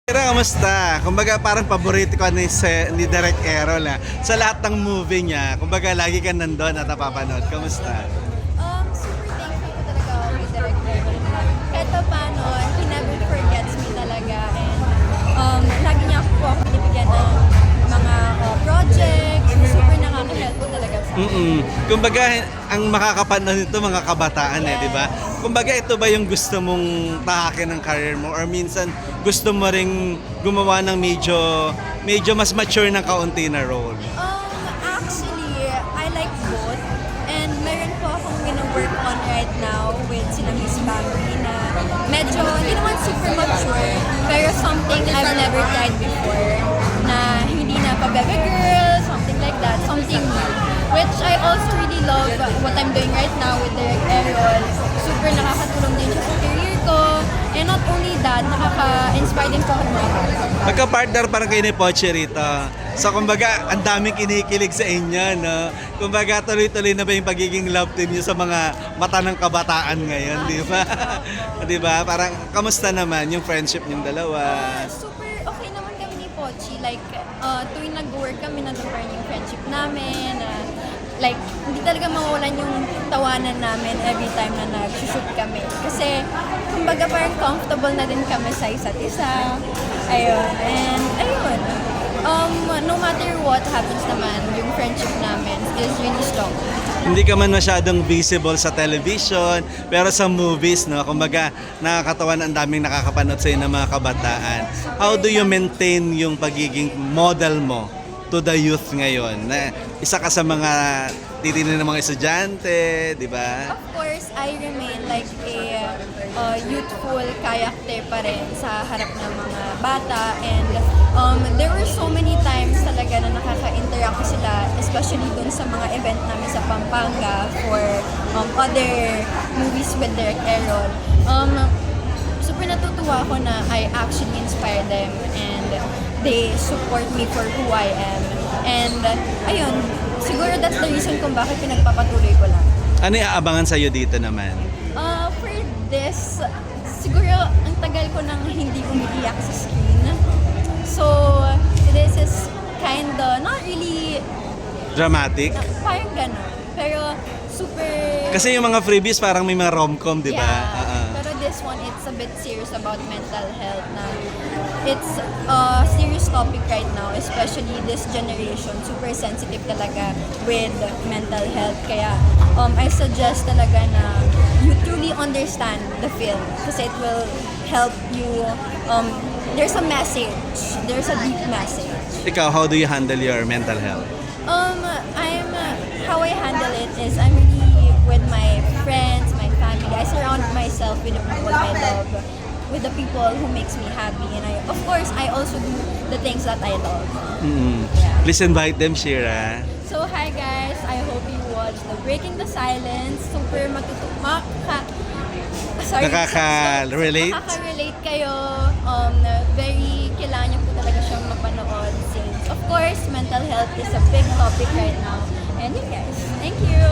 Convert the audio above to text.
Pero kamusta? Kumbaga parang paborito ko ni Direk Errol sa lahat ng movie niya. Kumbaga lagi ka nandun at napapanood. Kamusta? Super thankful ko talaga ako kay Direk Errol. Kahit pa paano, he never forgets me talaga. And lagi niya po ako binibigyan ng mga projects. Super nakaka-help po talaga sa akin. Kumbaga ang makakapanood nito mga kabataan di ba? Kumbaga ito ba yung gusto mong tahakin ng career mo or minsan gusto mo ring gumawa ng medyo mas mature ng kaunti na role? Actually, I like both. And meron po akong work on right now with sina Miss Bambi na medyo, hindi naman super mature, pero something I've never tried before na hindi na pa-bebe girl, something like that, something new. Which I also really love what I'm doing right now with Direk Errol. Super nakakatulong din siya sa career ko. And not only that, nakaka-inspire din po ako ng mga bata. Magka-partner parang kayo ni Poche rito. So kumbaga, ang daming kinikilig sa inyo, no? Kumbaga, tuloy-tuloy na ba yung pagiging love team niyo sa mga mata ng kabataan ngayon, di ba? Di ba? Parang, kamusta naman yung friendship niyong dalawa? Super okay naman kami ni Pochi. Like, tuwing nag-work kami, nandun pa rin yung friendship namin. Like, hindi talaga mawawalan yung tawanan namin every time na nag-shoot kami. Kasi, kumbaga parang comfortable na din kami sa isa't isa. Ayun. And, ayun. No matter what happens naman, yung friendship namin is really strong. Hindi ka man masyadong visible sa television, pero sa movies, no? Kumbaga, nakakatawa na ang daming nakakapanood sa'yo ng mga kabataan. How do you maintain yung pagiging model mo to the youth ngayon? Na isa ka sa mga titingnan ng mga estudyante, di ba? Of course, I remain like a youthful character pa rin sa harap ng mga bata. And there were so many times talaga na nakaka-interact sila, especially dun sa mga event namin sa Pampanga for other movies with Direk Errol. Super natutuwa ako na I actually inspire them and they support me for who I am. And ayun, siguro that's the reason kung bakit pinagpapatuloy ko lang. Ano yung aabangan sa'yo dito naman? For this, siguro ang tagal ko nang hindi umiiyak sa screen. So, this is kinda, not really, Dramatic? parang gano'n. Pero super... Kasi yung mga freebies parang may mga rom-com, di ba? Yeah. Pero this one, it's a bit serious about mental health na it's a serious topic right now, especially this generation. Super sensitive talaga with mental health. Kaya I suggest talaga na you truly understand the film kasi it will help you. There's a message. There's a deep message. Ikaw, how do you handle your mental health? How I handle it is I'm really with my friends, my family. I surround myself with the people I love, with the people who makes me happy, and of course I also do the things that I love. Yeah. Please invite them, Shira. So hi guys, I hope you watch the Breaking the Silence. Super Nakaka-relate? Nakaka-relate kayo. Very kailangan niyo po talaga siyang mapanood since of course mental health is a big topic right now. And you guys, thank you.